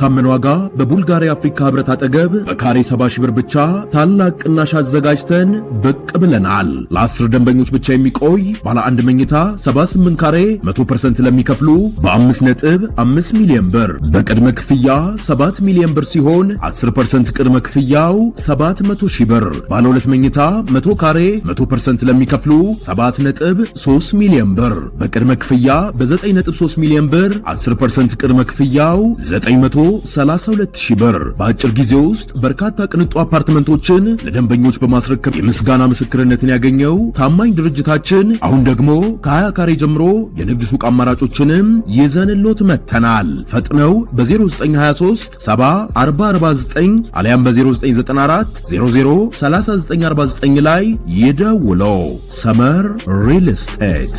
ታመነ ዋጋ በቡልጋሪያ አፍሪካ ህብረት አጠገብ በካሬ 70 ሺህ ብር ብቻ ታላቅ ቅናሽ አዘጋጅተን ብቅ ብለናል። ለ10 ደንበኞች ብቻ የሚቆይ ባለ አንድ መኝታ 78 ካሬ 100% ለሚከፍሉ በ5.5 ሚሊዮን ብር በቅድመ ክፍያ 7 ሚሊዮን ብር ሲሆን 10% ቅድመ ክፍያው 700 ሺህ ብር። ባለ 2 መኝታ 100 ካሬ 100% ለሚከፍሉ 7.3 ሚሊዮን ብር በቅድመ ክፍያ በ9.3 ሚሊዮን ብር 10% ቅድመ ክፍያው 932,000 ብር። በአጭር ጊዜ ውስጥ በርካታ ቅንጡ አፓርትመንቶችን ለደንበኞች በማስረከብ የምስጋና ምስክርነትን ያገኘው ታማኝ ድርጅታችን አሁን ደግሞ ከ20 ካሬ ጀምሮ የንግድ ሱቅ አማራጮችንም ይዘንሎት መጥተናል። ፈጥነው በ0923 70 4049 አሊያም በ0994 00 3949 ላይ ይደውለው። ሰመር ሪል ስቴት።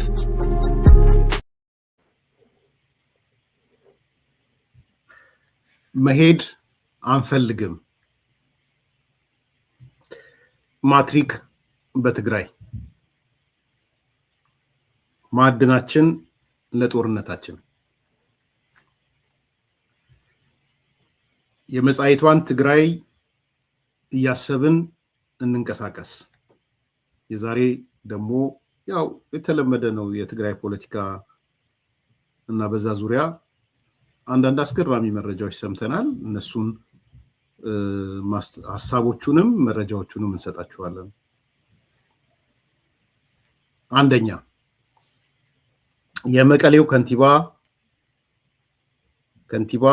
መሄድ አንፈልግም። ማትሪክ በትግራይ ማዕድናችን ለጦርነታችን የመጻኢቷን ትግራይ እያሰብን እንንቀሳቀስ። የዛሬ ደግሞ ያው የተለመደ ነው የትግራይ ፖለቲካ እና በዛ ዙሪያ አንዳንድ አስገራሚ መረጃዎች ሰምተናል። እነሱን ሐሳቦቹንም መረጃዎቹንም እንሰጣችኋለን። አንደኛ የመቀሌው ከንቲባ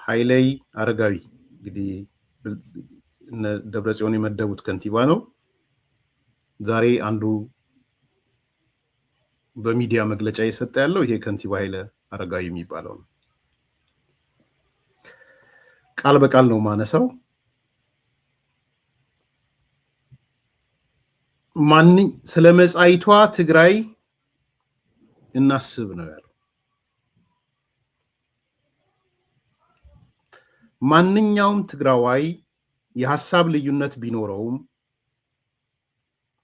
ኃይለይ አረጋዊ እንግዲህ ደብረጽዮን የመደቡት ከንቲባ ነው። ዛሬ አንዱ በሚዲያ መግለጫ እየሰጠ ያለው ይሄ ከንቲባ ኃይለ አረጋዊ የሚባለው ነው። ቃል በቃል ነው ማነሳው። ስለ መጻኢቷ ትግራይ እናስብ ነው ያለው። ማንኛውም ትግራዋይ የሐሳብ ልዩነት ቢኖረውም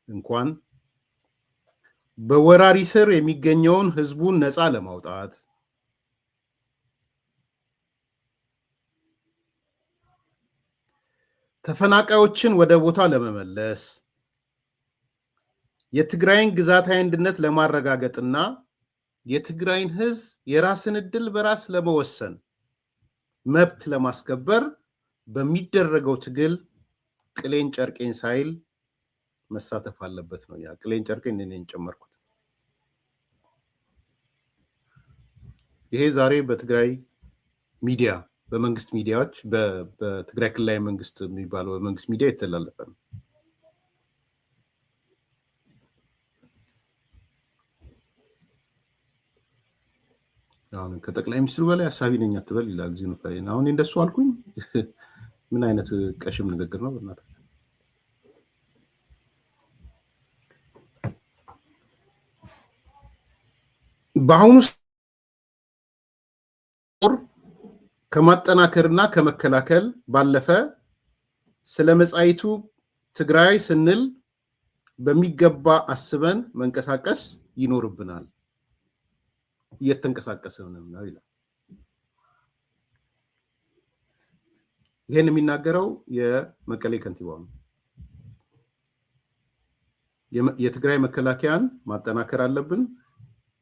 እንኳን በወራሪ ስር የሚገኘውን ህዝቡን ነፃ ለማውጣት ተፈናቃዮችን ወደ ቦታ ለመመለስ የትግራይን ግዛታዊ አንድነት ለማረጋገጥና የትግራይን ህዝብ የራስን ዕድል በራስ ለመወሰን መብት ለማስከበር በሚደረገው ትግል ቅሌን ጨርቄን ሳይል መሳተፍ አለበት ነው። ያ ቅሌን ጨርቄን እኔን ጨመርኩት። ይሄ ዛሬ በትግራይ ሚዲያ በመንግስት ሚዲያዎች በትግራይ ክልላዊ መንግስት የሚባለው በመንግስት ሚዲያ የተላለፈ ነው። አሁን ከጠቅላይ ሚኒስትሩ በላይ ሐሳቢ ነኝ አትበል ይላል ዚኑፋይ። አሁን እንደሱ አልኩኝ። ምን አይነት ቀሽም ንግግር ነው በእናትህ? በአሁኑ ከማጠናከርና ከመከላከል ባለፈ ስለ መጻኢቱ ትግራይ ስንል በሚገባ አስበን መንቀሳቀስ ይኖርብናል። እየተንቀሳቀስን ነው ይላል። ይሄን የሚናገረው የመቀሌ ከንቲባው ነው። የትግራይ መከላከያን ማጠናከር አለብን።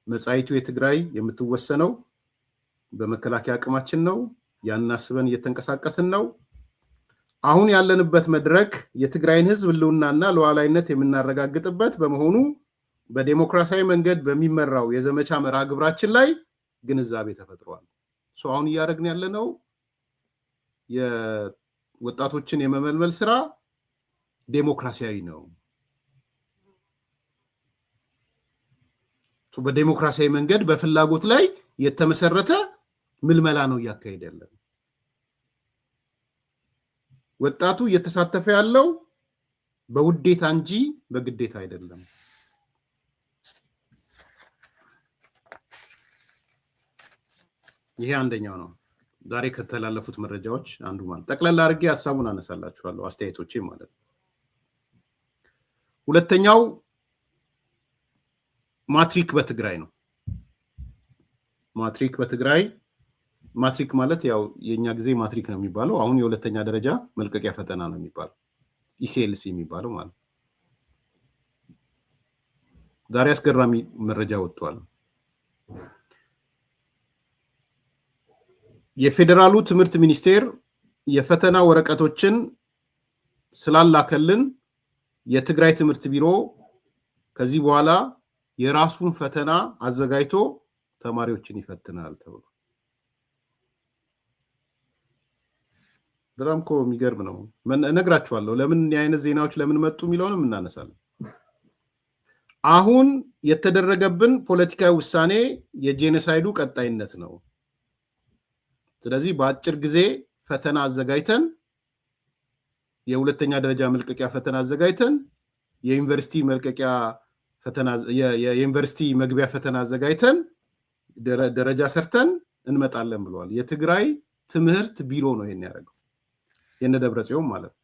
መጻኢቱ የትግራይ የምትወሰነው በመከላከያ አቅማችን ነው። ያን አስበን እየተንቀሳቀስን ነው። አሁን ያለንበት መድረክ የትግራይን ህዝብ ህልውናና ሉዓላዊነት የምናረጋግጥበት በመሆኑ በዲሞክራሲያዊ መንገድ በሚመራው የዘመቻ መርሃ ግብራችን ላይ ግንዛቤ ተፈጥሯል። አሁን እያደረግን ያለነው የወጣቶችን የመመልመል ስራ ዲሞክራሲያዊ ነው። በዲሞክራሲያዊ መንገድ በፍላጎት ላይ የተመሰረተ ምልመላ ነው እያካሄደ ያለው። ወጣቱ እየተሳተፈ ያለው በውዴታ እንጂ በግዴታ አይደለም። ይሄ አንደኛው ነው። ዛሬ ከተላለፉት መረጃዎች አንዱ ማለት ጠቅላላ አድርጌ ሐሳቡን አነሳላችኋለሁ፣ አስተያየቶቼ ማለት ነው። ሁለተኛው ማትሪክ በትግራይ ነው። ማትሪክ በትግራይ ማትሪክ ማለት ያው የኛ ጊዜ ማትሪክ ነው የሚባለው። አሁን የሁለተኛ ደረጃ መልቀቂያ ፈተና ነው የሚባለው ኢሲኤልሲ የሚባለው ማለት። ዛሬ አስገራሚ መረጃ ወጥቷል። የፌዴራሉ ትምህርት ሚኒስቴር የፈተና ወረቀቶችን ስላላከልን የትግራይ ትምህርት ቢሮ ከዚህ በኋላ የራሱን ፈተና አዘጋጅቶ ተማሪዎችን ይፈትናል ተብሎ በጣም እኮ የሚገርም ነው። እነግራችኋለሁ ለምን የአይነት ዜናዎች ለምን መጡ የሚለውንም እናነሳለን። አሁን የተደረገብን ፖለቲካዊ ውሳኔ የጄኖሳይዱ ቀጣይነት ነው። ስለዚህ በአጭር ጊዜ ፈተና አዘጋጅተን የሁለተኛ ደረጃ መልቀቂያ ፈተና አዘጋጅተን የዩኒቨርሲቲ መልቀቂያ ፈተና የዩኒቨርሲቲ መግቢያ ፈተና አዘጋጅተን ደረጃ ሰርተን እንመጣለን ብለዋል። የትግራይ ትምህርት ቢሮ ነው ይሄን ያደረገው የነ ደብረጽዮን ማለት ነው።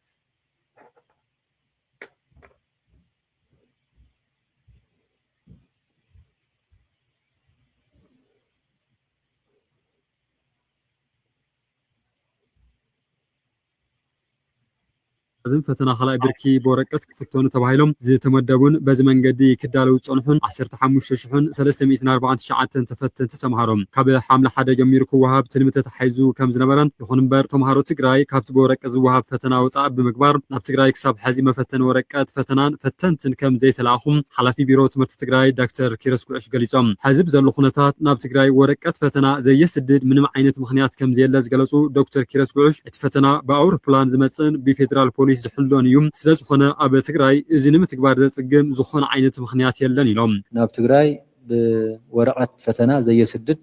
أزم فتنا خلاء بركي بورقت كفتون تباهلهم زي تمدبون بز منجدي كدالو تصنحون 15 شحون 340 شعات تفتن تسمهارهم كابل حمل حدا جميركو وهاب تلمته تحيزو كم زنبرن يخون بر تمهارو تግራይ كابت بورقت وهاب فتنا وصعب بمقبار ناب تግራይ كساب حزي مفتن ورقت فتنان فتنتن كم زي تلاخم حلفي بيرو تمرت تግራይ دكتور كيرس قعش قليصم حزب زلو خنتات ناب تግራይ ورقت فتنا زي يسدد منم عينت مخنيات كم زي لز قلصو دكتور كيرس قعش اتفتنا باوربلان زمصن بفيدرال بوليس زحلون يوم سلاز خنا أبى تجراي إذن متكبر ذات الجيم زخنا عينة مخنيات يلني لهم. ناب تجراي بورقة فتنا زي سدد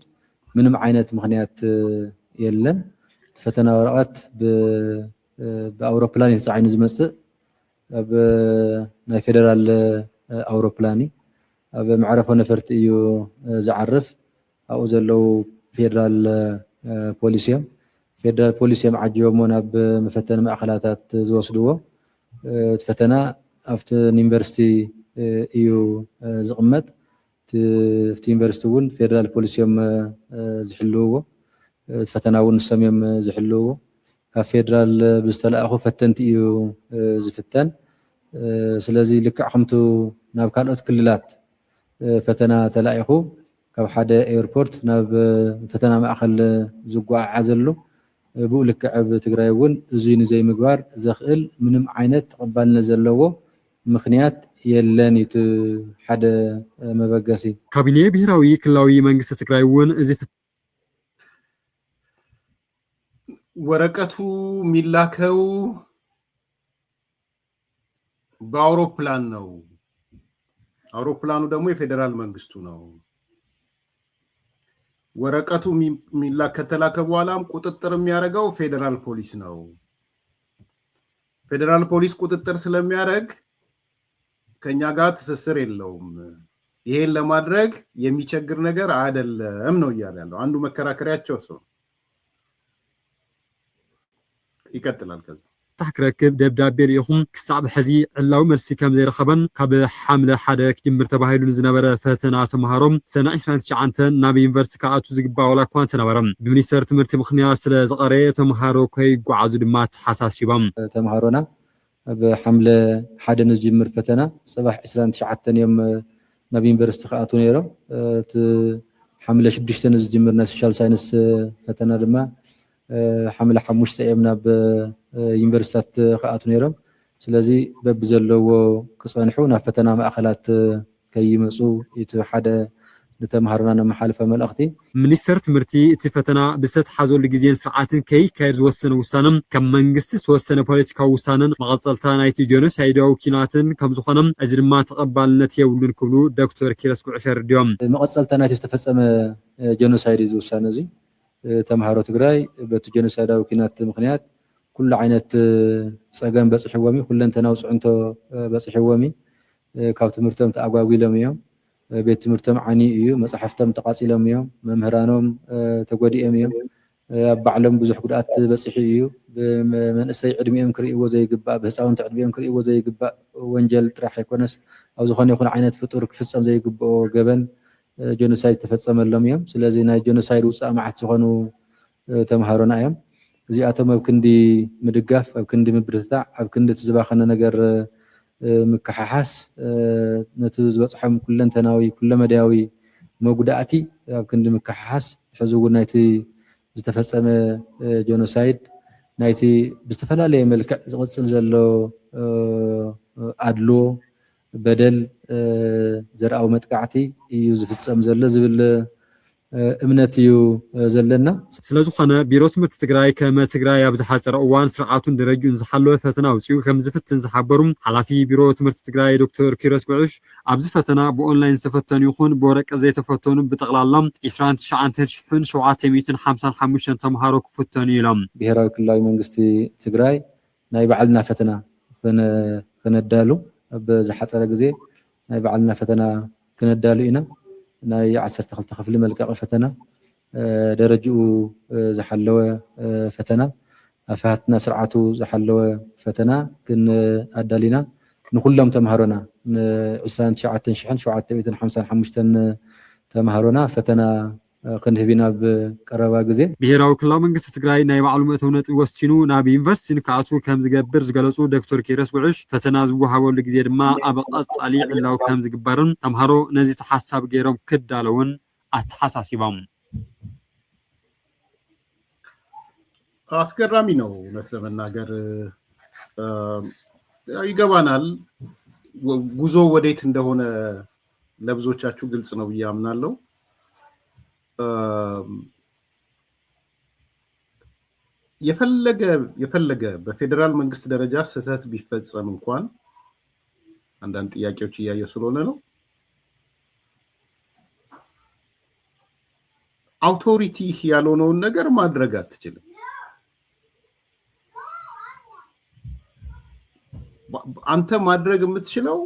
من عينة مخنيات يلن فتنا ورقات بأوروبلاني عين زمس فيدرال أوروبلاني معرفة نفرت إيو زعرف أو زلو فيدرال بوليسيوم فيدرال بوليسيوم عجبونا بمفتن مأخلاتات زوصدوه تفتنا أفت يونيفرسيتي إيو زقمت في يونيفرسيتي ون فيدرال بوليسيوم زحلوه تفتنا ون السميم زحلوه كفيدرال بستلأخو فتنت إيو زفتن سلازي لك عمتو ناب كانت كللات فتنا تلاقيخو كاب حدا ايربورت ناب فتنا مأخل زقوا عزلو بقولك عب تجراي ون زين زي مقبار زخل منم عينت قبلنا زلوه مخنيات يلاني حدا مبقاسي كابينيه بهراوي كلاوي منجست تجراي ون زي ورقته ملاكو باوروبلان ነው አውሮፕላኑ ደግሞ የፌደራል መንግስቱ ነው። ወረቀቱ ሚላክ ከተላከ በኋላም ቁጥጥር የሚያደርገው ፌደራል ፖሊስ ነው። ፌደራል ፖሊስ ቁጥጥር ስለሚያደርግ ከኛ ጋር ትስስር የለውም። ይሄን ለማድረግ የሚቸግር ነገር አይደለም ነው ያለው። አንዱ መከራከሪያቸው ሰው ይቀጥላል ከዛ تحكركب دبدابير يخم كسعب حزي علاو مرسي كم زي رخبن كاب حملة حدا كجمر تباهيلو نزنبرة فتنا تمهارم سنة 20 نابي يونيفرسيتي كاتو زقبا ولا كوان تنبرم بمنيستر تمرتي مخنيا سلا زقري تمهارو كي قعازو دمات حساسيبام تمهارونا بحملة حدا نزجمر فتنا صباح 29 يوم نابي يونيفرسيتي كاتو نيرو حملة شدشت نزجمرنا سوشيال ساينس فتنا دما حملة حموشت ايامنا يونيفرسيتات خاطو نيرم سلازي بب زلو كصنحونا فتنا ماخلات كيمصو يت حدا نتمهرنا محالفه ملأختي منيستر تمرتي اتفتنا بست حازو لغزين ساعات كي كاير وسن وسانم كم منغست وسن بوليتيكا وسانن مغصلتا نايتي جينوسايدو كيناتن كم زخنم ازرما تقبالنت يولن كبلو دكتور كيرس قعشر ديوم مغصلتا نايتي استفصم جينوسايد وسان زي تمهارو تግራይ بت جينوسايداو كينات مخنيات كل عينت صقام بصح ومي كلن تناوص انتو بصح ومي كاب تمرتم تاغواغي لميوم بيت تمرتم عني ايو مصحفتم تقاصي لميوم ممهرانهم تغودي اميوم بعلم بزح قدات بصح ايو من اسي ادميم كريو زي يغبا بهصاون تعدبيم كريو زي يغبا وانجل طرح يكونس او زخون يكون عينت فطور كفصم زي يغبا جبن جينوسايد تفصم لميوم سلازي ناي جينوسايد وصا معت زخونو ተማሃሮና እዮም እዚኣቶም ኣብ ክንዲ ምድጋፍ ኣብ ክንዲ ምብርታዕ ኣብ ክንዲ ዝባኸነ ነገር ምክሓሓስ ነቲ ዝበፅሖም ኩለንተናዊ ኩለመዳያዊ መጉዳእቲ ኣብ ክንዲ ምክሓሓስ ሕዚ እውን ናይቲ ዝተፈፀመ ጆኖሳይድ ናይቲ ብዝተፈላለየ መልክዕ ዝቕፅል ዘሎ ኣድሎ በደል ዘርኣዊ መጥቃዕቲ እዩ ዝፍፀም ዘሎ ዝብል እምነት እዩ ዘለና ስለዝኾነ ቢሮ ትምህርቲ ትግራይ ከመ ትግራይ ኣብ ዝሓፀረ እዋን ስርዓቱን ደረጃኡን ዝሓለወ ፈተና ውፅኡ ከም ዝፍትን ዝሓበሩ ሓላፊ ቢሮ ትምህርቲ ትግራይ ዶክተር ኪሮስ ጉዑሽ ኣብዚ ፈተና ብኦንላይን ዝተፈተኑ ይኹን ብወረቀት ዘይተፈተኑ ብጠቕላላ 29755 ተምሃሮ ክፍተኑ ኢሎም ብሄራዊ ክልላዊ መንግስቲ ትግራይ ናይ ባዕልና ፈተና ክነዳሉ ኣብ ዝሓፀረ ግዜ ናይ ባዕልና ፈተና ክነዳሉ ኢና ናይ 12 ክፍሊ መልቀቂ ፈተና ደረጃኡ ዝሓለወ ፈተና ኣፋሃትና ስርዓቱ ዝሓለወ ፈተና ኣዳሊና ንኩሎም ተምሃሮና 29755 ተምሃሮና ፈተና ክንህቢና ብቀረባ ግዜ ብሄራዊ ክልላዊ መንግስቲ ትግራይ ናይ ባዕሉ መእተዊ ነጥቢ ወሲኑ ናብ ዩኒቨርሲቲ ንክኣትዉ ከም ዝገብር ዝገለጹ ዶክተር ኪሮስ ጉዑሽ ፈተና ዝወሃበሉ ግዜ ድማ ኣብ ቀጻሊ ዕላው ከም ዝግበርን ተምሃሮ ነዚ ተሓሳብ ገይሮም ክዳለውን ኣተሓሳሲቦም አስገራሚ ነው እውነት ለመናገር ይገባናል ጉዞ ወዴት እንደሆነ ለብዙዎቻችሁ ግልጽ ነው ብዬ አምናለሁ የፈለገ በፌደራል መንግስት ደረጃ ስህተት ቢፈጸም እንኳን አንዳንድ ጥያቄዎች እያየሁ ስለሆነ ነው አውቶሪቲ ያልሆነውን ነገር ማድረግ አትችልም አንተ ማድረግ የምትችለው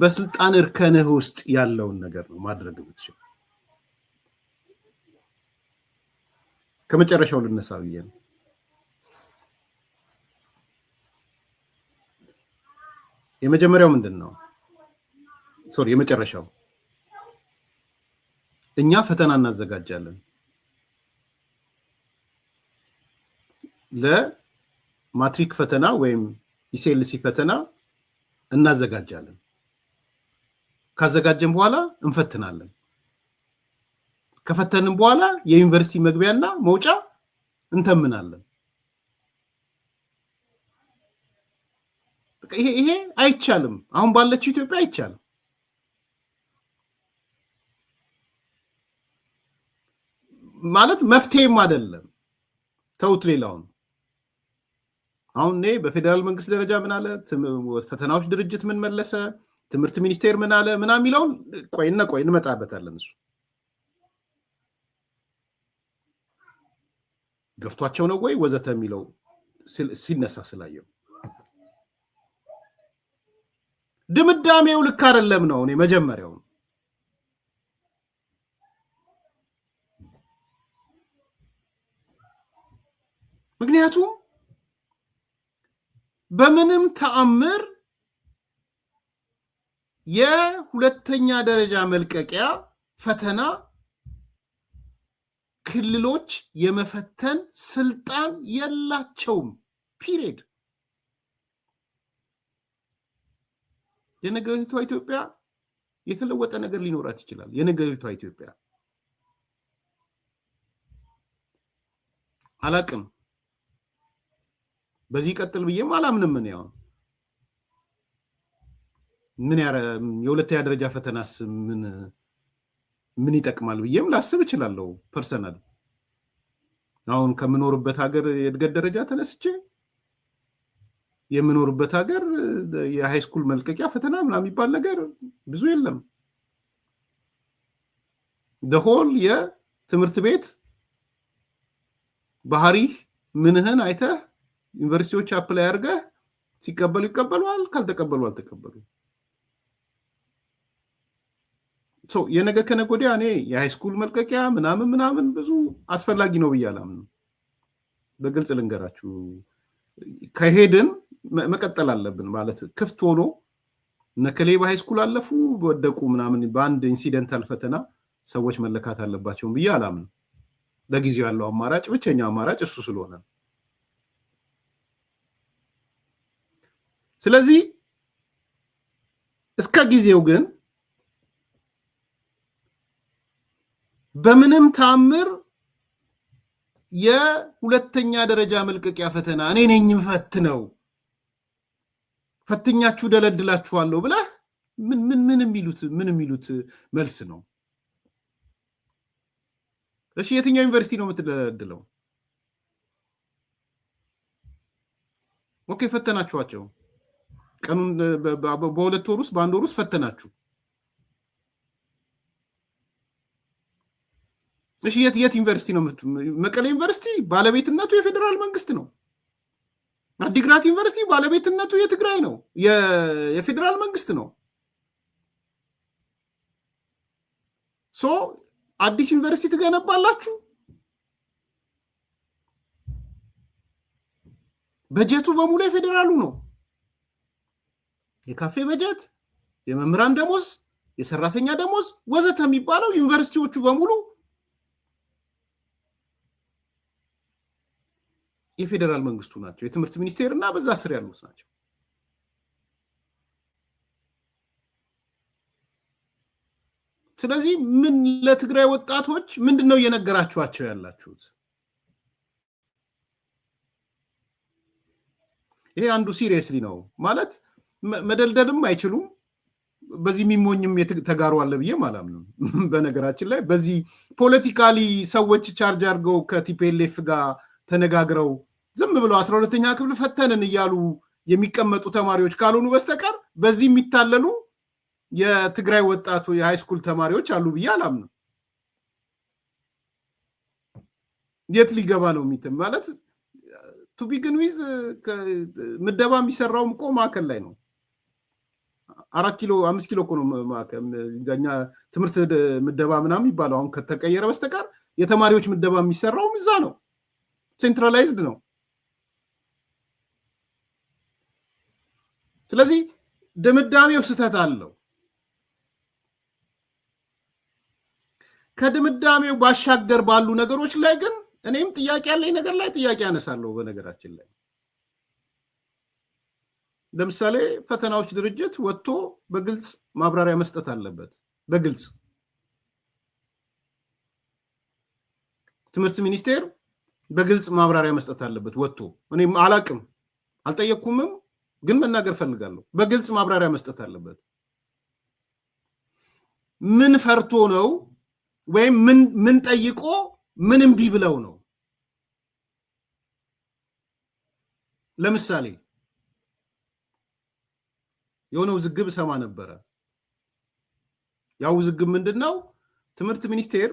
በስልጣን እርከንህ ውስጥ ያለውን ነገር ነው ማድረግ የምትችለው ከመጨረሻው ልነሳ ብዬ ነው የመጀመሪያው ምንድነው የመጨረሻው እኛ ፈተና እናዘጋጃለን ለማትሪክ ፈተና ወይም ኢሲኤልሲ ፈተና እናዘጋጃለን ካዘጋጀን በኋላ እንፈትናለን ከፈተንን በኋላ የዩኒቨርሲቲ መግቢያና መውጫ እንተምናለን ይሄ አይቻልም አሁን ባለችው ኢትዮጵያ አይቻልም ማለት መፍትሄም አይደለም ተውት ሌላውን አሁን በፌደራል መንግስት ደረጃ ምን አለ ፈተናዎች ድርጅት ምን መለሰ ትምህርት ሚኒስቴር ምን አለ ምና የሚለው ቆይ እንመጣበታለን እሱ ገፍቷቸው ነው ወይ ወዘተ የሚለው ሲነሳ ስላየው ድምዳሜው ልክ አይደለም ነው መጀመሪያው ምክንያቱም በምንም ተአምር የሁለተኛ ደረጃ መልቀቂያ ፈተና ክልሎች የመፈተን ስልጣን የላቸውም ፒሪድ የነገሪቷ ኢትዮጵያ የተለወጠ ነገር ሊኖራት ይችላል የነገሪቷ ኢትዮጵያ አላቅም በዚህ ቀጥል ብዬም አላምንም ምን የሁለተኛ ደረጃ ፈተናስ ምን ይጠቅማል ብዬም ላስብ እችላለሁ ፐርሰናል አሁን ከምኖርበት ሀገር የእድገት ደረጃ ተነስቼ የምኖርበት ሀገር የሃይ ስኩል መልቀቂያ ፈተና ምናምን የሚባል ነገር ብዙ የለም ደሆል የትምህርት ቤት ባህሪ ምንህን አይተህ ዩኒቨርሲቲዎች አፕላይ አድርገህ ሲቀበሉ ይቀበሉዋል ካልተቀበሉ አልተቀበሉ የነገ ከነገ ወዲያ የሃይ ስኩል መልቀቂያ ምናምን ብዙ አስፈላጊ ነው ብያላምን በግልጽ ልንገራችሁ ከሄድን መቀጠል አለብን ማለት ክፍት ሆኖ ነከሌ በሃይ ስኩል አለፉ ወደቁ ምናምን በአንድ ኢንሲደንታል ፈተና ሰዎች መለካት አለባቸው ብያላምን ለጊዜው ያለው አማራጭ ብቸኛው አማራጭ እሱ ስለሆነ። ስለዚህ እስከ ጊዜው ግን በምንም ታምር የሁለተኛ ደረጃ መልቀቂያ ፈተና እኔ ነኝ ፈትነው ፈትኛችሁ ደለድላችኋለሁ ብላ ምን የሚሉት መልስ ነው? እሺ የትኛው ዩኒቨርሲቲ ነው የምትደለድለው? ኦኬ ፈተናችኋቸው፣ ቀኑን በሁለት ወር ውስጥ በአንድ ወር ውስጥ ፈተናችሁ። እሺ የት ዩኒቨርሲቲ ነው? መቀሌ ዩኒቨርሲቲ ባለቤትነቱ የፌዴራል መንግስት ነው። አዲግራት ዩኒቨርሲቲ ባለቤትነቱ የትግራይ ነው፣ የፌዴራል መንግስት ነው። ሶ አዲስ ዩኒቨርሲቲ ትገነባላችሁ። በጀቱ በሙሉ የፌዴራሉ ነው። የካፌ በጀት፣ የመምህራን ደሞዝ፣ የሰራተኛ ደሞዝ ወዘተ የሚባለው ዩኒቨርሲቲዎቹ በሙሉ የፌዴራል መንግስቱ ናቸው። የትምህርት ሚኒስቴር እና በዛ ስር ያሉት ናቸው። ስለዚህ ምን ለትግራይ ወጣቶች ምንድነው እየነገራችኋቸው ያላችሁት? ይሄ አንዱ ሲሪየስሊ ነው ማለት መደልደልም አይችሉም። በዚህ የሚሞኝም ተጋሩ አለ ብዬ አላምንም። በነገራችን ላይ በዚህ ፖለቲካሊ ሰዎች ቻርጅ አድርገው ከቲፒኤልኤፍ ጋር ተነጋግረው ዝም ብለው 12ኛ ክፍል ፈተንን እያሉ የሚቀመጡ ተማሪዎች ካልሆኑ በስተቀር በዚህ የሚታለሉ የትግራይ ወጣቱ የሃይስኩል ተማሪዎች አሉ ብዬ አላምንም። የት ሊገባ ነው የሚትም ማለት ቱ ቢግን ዊዝ ምደባ የሚሰራው እኮ ማዕከል ላይ ነው። 4 ኪሎ 5 ኪሎ እኮ ነው ገኛ ትምህርት ምደባ ምናምን ይባላል። አሁን ከተቀየረ በስተቀር የተማሪዎች ምደባ የሚሰራው እዛ ነው። ሴንትራላይዝድ ነው። ስለዚህ ድምዳሜው ስህተት አለው። ከድምዳሜው ባሻገር ባሉ ነገሮች ላይ ግን እኔም ጥያቄ ያለኝ ነገር ላይ ጥያቄ አነሳለሁ። በነገራችን ላይ ለምሳሌ ፈተናዎች ድርጅት ወጥቶ በግልጽ ማብራሪያ መስጠት አለበት። በግልጽ ትምህርት ሚኒስቴር በግልጽ ማብራሪያ መስጠት አለበት ወጥቶ። እኔም አላቅም አልጠየቅኩምም፣ ግን መናገር ፈልጋለሁ። በግልጽ ማብራሪያ መስጠት አለበት። ምን ፈርቶ ነው ወይም ምን ጠይቆ ምን እምቢ ብለው ነው? ለምሳሌ የሆነ ውዝግብ ሰማ ነበረ። ያው ውዝግብ ምንድነው? ትምህርት ሚኒስቴር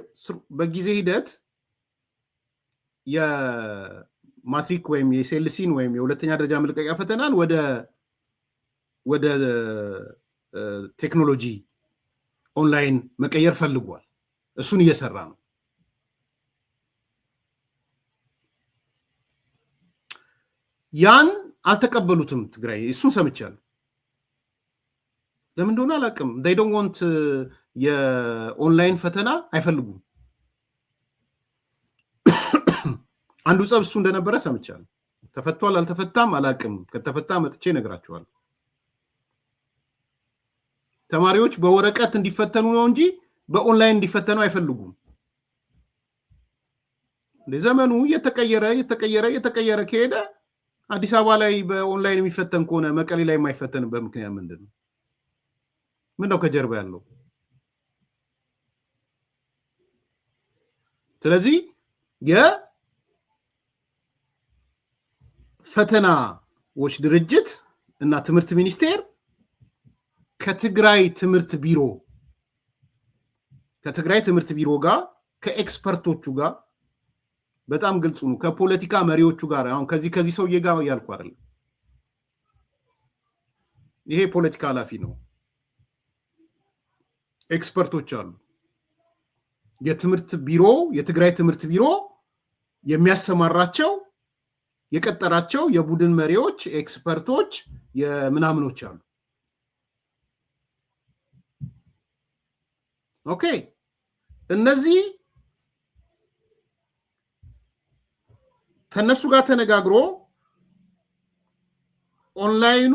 በጊዜ ሂደት የማትሪክ ወይም የሴልሲን ወይም የሁለተኛ ደረጃ መልቀቂያ ፈተናን ወደ ቴክኖሎጂ ኦንላይን መቀየር ፈልጓል። እሱን እየሰራ ነው። ያን አልተቀበሉትም ትግራይ። እሱን ሰምቻለሁ። ለምን እንደሆነ አላውቅም። they don't want የኦንላይን ፈተና አይፈልጉም። አንዱ ጸብ እሱ እንደነበረ ሰምቻለሁ። ተፈቷል አልተፈታም አላውቅም። ከተፈታ መጥቼ እነግራቸዋለሁ። ተማሪዎች በወረቀት እንዲፈተኑ ነው እንጂ በኦንላይን እንዲፈተኑ አይፈልጉም። ለዘመኑ እየተቀየረ ከሄደ አዲስ አበባ ላይ በኦንላይን የሚፈተን ከሆነ መቀሌ ላይ የማይፈተንበት ምክንያት ምንድነው? ምንድነው ከጀርባ ያለው? ስለዚህ የፈተናዎች ድርጅት እና ትምህርት ሚኒስቴር ከትግራይ ትምህርት ቢሮ ጋር ከኤክስፐርቶቹ ጋር በጣም ግልጽ ነው። ከፖለቲካ መሪዎቹ ጋር አሁን ከዚህ ሰውዬ ጋር ያልኩ አይደለም። ይሄ ፖለቲካ ኃላፊ ነው። ኤክስፐርቶች አሉ። የትግራይ ትምህርት ቢሮ የሚያሰማራቸው የቀጠራቸው የቡድን መሪዎች፣ ኤክስፐርቶች፣ የምናምኖች አሉ። ኦኬ እነዚህ ከነሱ ጋር ተነጋግሮ ኦንላይኑ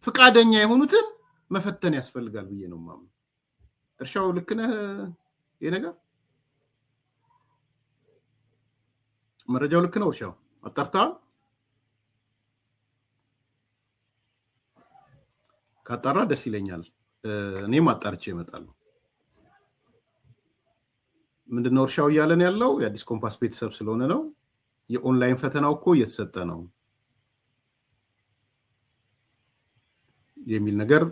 ፍቃደኛ የሆኑትን መፈተን ያስፈልጋል ብዬ ነው ማምነው። እርሻው ልክ ነህ የነገር መረጃው ልክ ነው። እርሻው አጣርተዋል? ካጣራ ደስ ይለኛል። እኔም አጣርቼ እመጣለሁ። ምንድነው እርሻው እያለን ያለው? የአዲስ ኮምፓስ ቤተሰብ ስለሆነ ነው። የኦንላይን ፈተናው እኮ እየተሰጠ ነው የሚል ነገር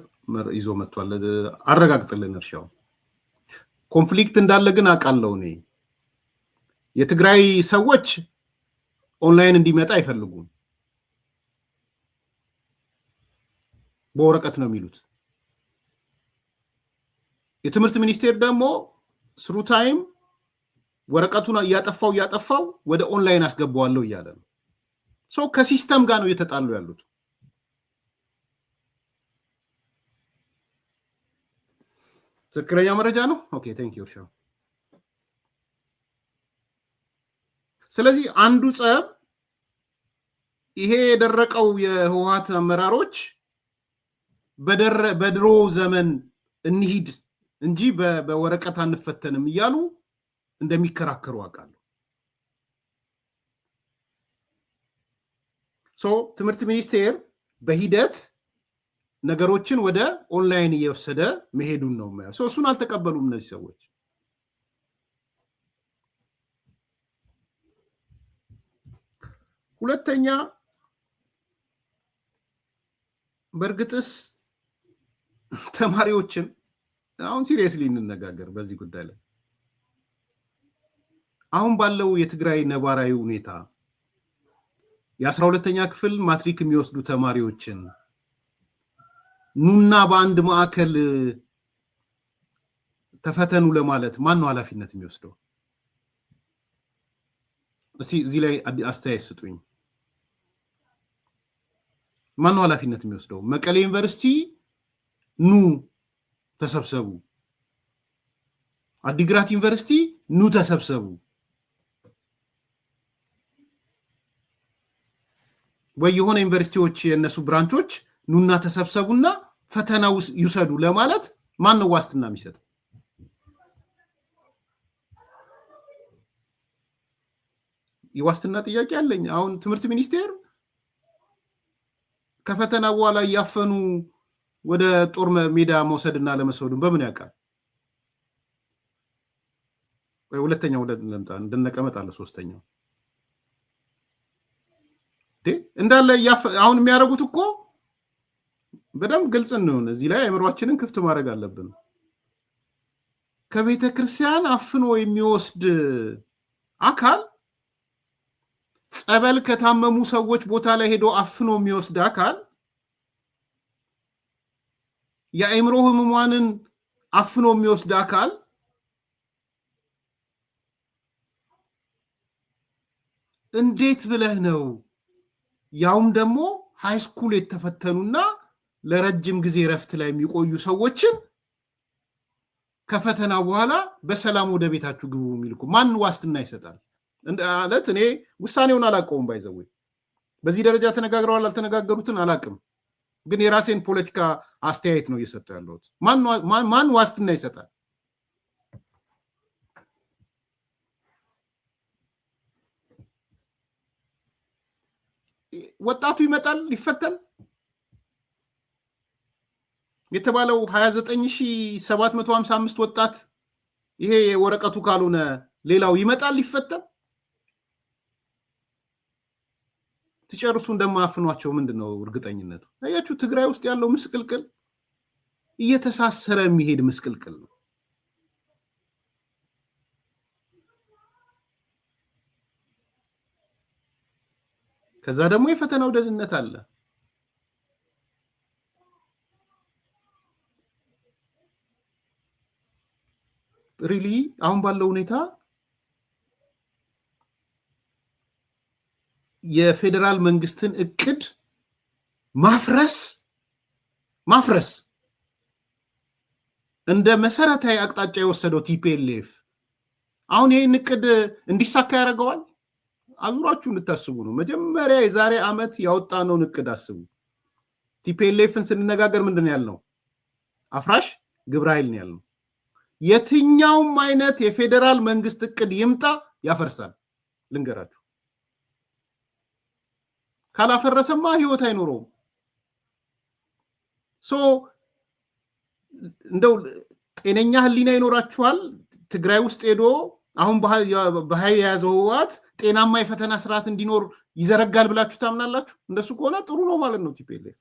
ይዞ መጥቷል። አረጋግጥልን እርሻው። ኮንፍሊክት እንዳለ ግን አውቃለሁ እኔ። የትግራይ ሰዎች ኦንላይን እንዲመጣ አይፈልጉም። በወረቀት ነው የሚሉት። የትምህርት ሚኒስቴር ደግሞ ስሩ ታይም ወረቀቱን እያጠፋው ወደ ኦንላይን አስገባዋለሁ እያለ ነው። ሰው ከሲስተም ጋር ነው እየተጣሉ ያሉት። ትክክለኛ መረጃ ነው። ኦኬ ቴንክ ዩ ሻው። ስለዚህ አንዱ ጸብ ይሄ የደረቀው የህወሓት አመራሮች በድሮ ዘመን እንሂድ እንጂ በወረቀት አንፈተንም እያሉ እንደሚከራከሩ አውቃለሁ። ትምህርት ሚኒስቴር በሂደት ነገሮችን ወደ ኦንላይን እየወሰደ መሄዱን ነው የሚያየው። እሱን አልተቀበሉም እነዚህ ሰዎች። ሁለተኛ በእርግጥስ ተማሪዎችን አሁን ሲሪየስሊ እንነጋገር በዚህ ጉዳይ ላይ። አሁን ባለው የትግራይ ነባራዊ ሁኔታ የ12ኛ ክፍል ማትሪክ የሚወስዱ ተማሪዎችን ኑና በአንድ ማዕከል ተፈተኑ ለማለት ማን ነው ኃላፊነት የሚወስደው? እስቲ እዚህ ላይ አስተያየት ስጡኝ። ማን ነው ኃላፊነት የሚወስደው? መቀሌ ዩኒቨርሲቲ ኑ ተሰብሰቡ፣ አዲግራት ዩኒቨርሲቲ ኑ ተሰብሰቡ፣ ወይ የሆነ ዩኒቨርሲቲዎች የነሱ ብራንቾች ኑና ተሰብሰቡና ፈተና ይውሰዱ ለማለት ማን ነው ዋስትና የሚሰጥ? የዋስትና ጥያቄ አለኝ። አሁን ትምህርት ሚኒስቴር ከፈተና በኋላ እያፈኑ ወደ ጦር ሜዳ መውሰድና ለመሰዱን በምን ያውቃል? ሁለተኛው ለምጣ እንደነቀመጥ አለ። ሶስተኛው እንዳለ አሁን የሚያደርጉት እኮ በደንብ ግልጽ ነው። እዚህ ላይ አእምሯችንን ክፍት ማድረግ አለብን። ከቤተ ክርስቲያን አፍኖ የሚወስድ አካል፣ ጸበል ከታመሙ ሰዎች ቦታ ላይ ሄዶ አፍኖ የሚወስድ አካል፣ የአእምሮ ህሙማንን አፍኖ የሚወስድ አካል እንዴት ብለህ ነው ያውም ደግሞ ሃይስኩል የተፈተኑና ለረጅም ጊዜ ረፍት ላይ የሚቆዩ ሰዎችን ከፈተና በኋላ በሰላም ወደ ቤታችሁ ግቡ የሚልኩ ማን ዋስትና ይሰጣል? ማለት እኔ ውሳኔውን አላውቀውም። ባይዘው በዚህ ደረጃ ተነጋግረዋል አልተነጋገሩትን አላውቅም፣ ግን የራሴን ፖለቲካ አስተያየት ነው እየሰጠው ያለሁት። ማን ዋስትና ይሰጣል? ወጣቱ ይመጣል ሊፈተን የተባለው 29755 ወጣት ይሄ ወረቀቱ ካልሆነ ሌላው ይመጣል ሊፈተን። ትጨርሱ እንደማያፍኗቸው ምንድነው እርግጠኝነቱ? አያችሁ፣ ትግራይ ውስጥ ያለው ምስቅልቅል እየተሳሰረ የሚሄድ ምስቅልቅል ነው። ከዛ ደግሞ የፈተናው ደህንነት አለ። ሪሊ አሁን ባለው ሁኔታ የፌደራል መንግስትን እቅድ ማፍረስ እንደ መሰረታዊ አቅጣጫ የወሰደው ቲፒኤልኤፍ አሁን ይሄን እቅድ እንዲሳካ ያደርገዋል። አዙራችሁ እንድታስቡ ነው። መጀመሪያ የዛሬ ዓመት ያወጣነውን እቅድ አስቡ። ቲፒኤልኤፍን ስንነጋገር ምንድን ነው ያልነው? አፍራሽ ግብረ ኃይል ነው ያልነው። የትኛውም አይነት የፌዴራል መንግስት እቅድ ይምጣ ያፈርሳል። ልንገራችሁ፣ ካላፈረሰማ ህይወት አይኖረውም። እንደው ጤነኛ ህሊና ይኖራችኋል? ትግራይ ውስጥ ሄዶ አሁን በኃይል የያዘው ህወሓት ጤናማ የፈተና ስርዓት እንዲኖር ይዘረጋል ብላችሁ ታምናላችሁ? እንደሱ ከሆነ ጥሩ ነው ማለት ነው። ቲፒኤልኤፍ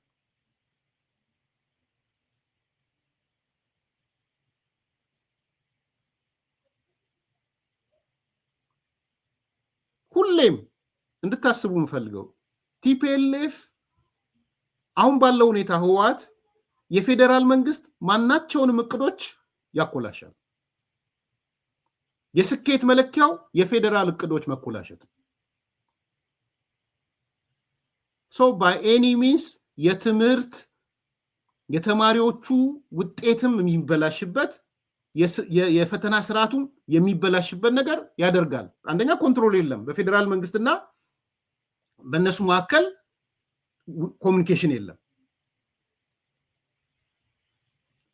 ሁሌም እንድታስቡ የምፈልገው ቲፒኤልኤፍ አሁን ባለው ሁኔታ ህወሓት የፌዴራል መንግስት ማናቸውንም እቅዶች ያኮላሻል። የስኬት መለኪያው የፌዴራል እቅዶች መኮላሸት ነው። by any means የትምህርት የተማሪዎቹ ውጤትም የሚበላሽበት የፈተና ስርዓቱም የሚበላሽበት ነገር ያደርጋል። አንደኛ ኮንትሮል የለም በፌዴራል መንግስትና በእነሱ መካከል ኮሙኒኬሽን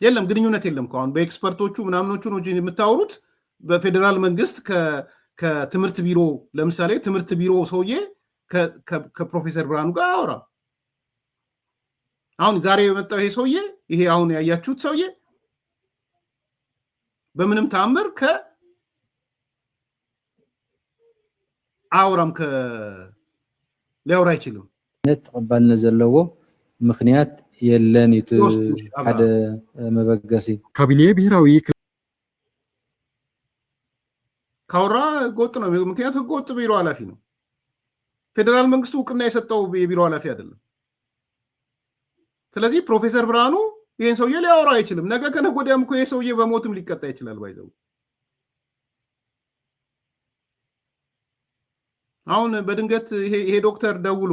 የለም ግንኙነት የለም። ከአሁን በኤክስፐርቶቹ ምናምኖቹ ነው እንጂ የምታወሩት በፌዴራል መንግስት ከትምህርት ቢሮ ለምሳሌ ትምህርት ቢሮ ሰውዬ ከፕሮፌሰር ብርሃኑ ጋር አወራ። አሁን ዛሬ የመጣው ይሄ ሰውዬ ይሄ አሁን ያያችሁት ሰውዬ በምንም ተአምር አውራም ሊያወራ አይችልም። ተቀባልነት ዘለዎ ምክንያት የለን ሓደ መበገሲ ካቢኔ ብሔራዊ ካወራ ህገወጥ ነው። ምክንያቱም ህገወጥ ቢሮ ኃላፊ ነው። ፌዴራል መንግስቱ እውቅና የሰጠው የቢሮ ኃላፊ አይደለም። ስለዚህ ፕሮፌሰር ብርሃኑ ይሄን ሰውዬ ሊያወራ አይችልም። ነገ ከነገ ወዲያም እኮ ይሄ ሰውዬ በሞትም ሊቀጣ ይችላል። ባይዘው አሁን በድንገት ይሄ ዶክተር ደውሎ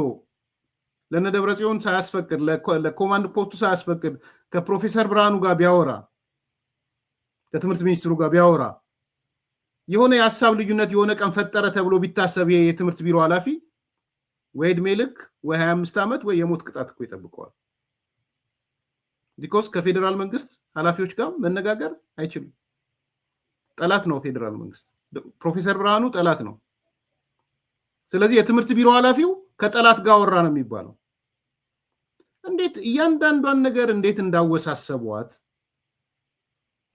ለነደብረጽዮን ሳያስፈቅድ ለኮማንድ ፖስቱ ሳያስፈቅድ ከፕሮፌሰር ብርሃኑ ጋር ቢያወራ ከትምህርት ሚኒስትሩ ጋር ቢያወራ የሆነ የሐሳብ ልዩነት የሆነ ቀን ፈጠረ ተብሎ ቢታሰብ የትምህርት ቢሮ ኃላፊ ወይ ዕድሜ ልክ ወይ 25 ዓመት ወይ የሞት ቅጣት እኮ ይጠብቀዋል። ቢኮዝ ከፌዴራል መንግስት ኃላፊዎች ጋር መነጋገር አይችልም። ጠላት ነው ፌዴራል መንግስት። ፕሮፌሰር ብርሃኑ ጠላት ነው። ስለዚህ የትምህርት ቢሮ ኃላፊው ከጠላት ጋር ወራ ነው የሚባለው። እንዴት እያንዳንዷን ነገር እንዴት እንዳወሳሰቧት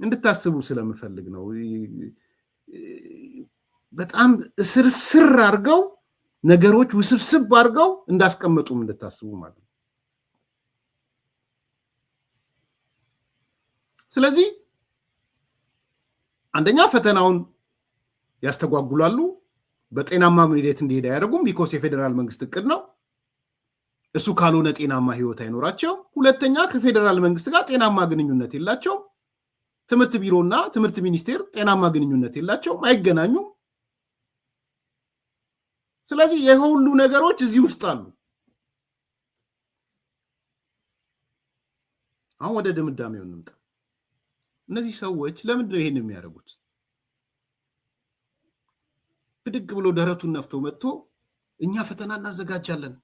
እንድታስቡ ስለምፈልግ ነው። በጣም ስር አድርገው ነገሮች ውስብስብ አድርገው እንዳስቀመጡም እንድታስቡ ማለት ነው። ስለዚህ አንደኛ ፈተናውን ያስተጓጉላሉ፣ በጤናማ ሂደት እንዲሄድ አያደርጉም። ቢኮስ የፌዴራል መንግስት እቅድ ነው። እሱ ካልሆነ ጤናማ ህይወት አይኖራቸውም። ሁለተኛ ከፌዴራል መንግስት ጋር ጤናማ ግንኙነት የላቸውም። ትምህርት ቢሮና ትምህርት ሚኒስቴር ጤናማ ግንኙነት የላቸውም፣ አይገናኙም። ስለዚህ የሁሉ ነገሮች እዚህ ውስጥ አሉ። አሁን ወደ ድምዳሜው እንምጣ። እነዚህ ሰዎች ለምንድን ነው ይሄን የሚያደርጉት? ብድግ ብሎ ደረቱን ነፍቶ መጥቶ እኛ ፈተና እናዘጋጃለን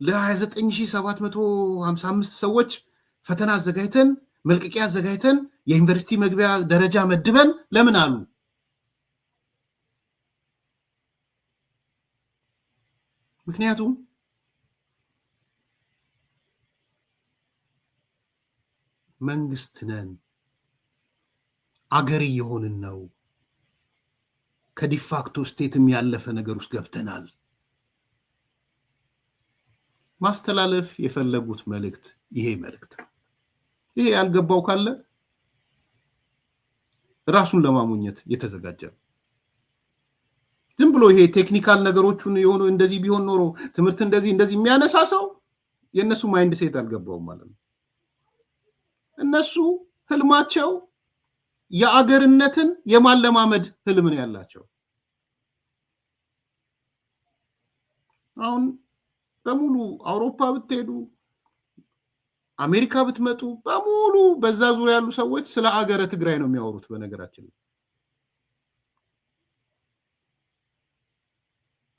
ለ29755 ሰዎች ፈተና አዘጋጅተን መልቀቂያ አዘጋጅተን የዩኒቨርሲቲ መግቢያ ደረጃ መድበን ለምን አሉ? ምክንያቱም መንግስት ነን፣ አገር እየሆንን ነው፣ ከዲፋክቶ ስቴትም ያለፈ ነገር ውስጥ ገብተናል። ማስተላለፍ የፈለጉት መልእክት ይሄ መልእክት ነው። ይሄ ያልገባው ካለ ራሱን ለማሞኘት የተዘጋጀ ነው። ዝም ብሎ ይሄ ቴክኒካል ነገሮችን የሆነ እንደዚህ ቢሆን ኖሮ ትምህርት እንደዚህ የሚያነሳ ሰው የነሱ ማይንድ ሴት አልገባውም ማለት ነው። እነሱ ህልማቸው የአገርነትን የማለማመድ ህልም ነው ያላቸው። አሁን በሙሉ አውሮፓ ብትሄዱ አሜሪካ ብትመጡ በሙሉ በዛ ዙሪያ ያሉ ሰዎች ስለ አገረ ትግራይ ነው የሚያወሩት። በነገራችን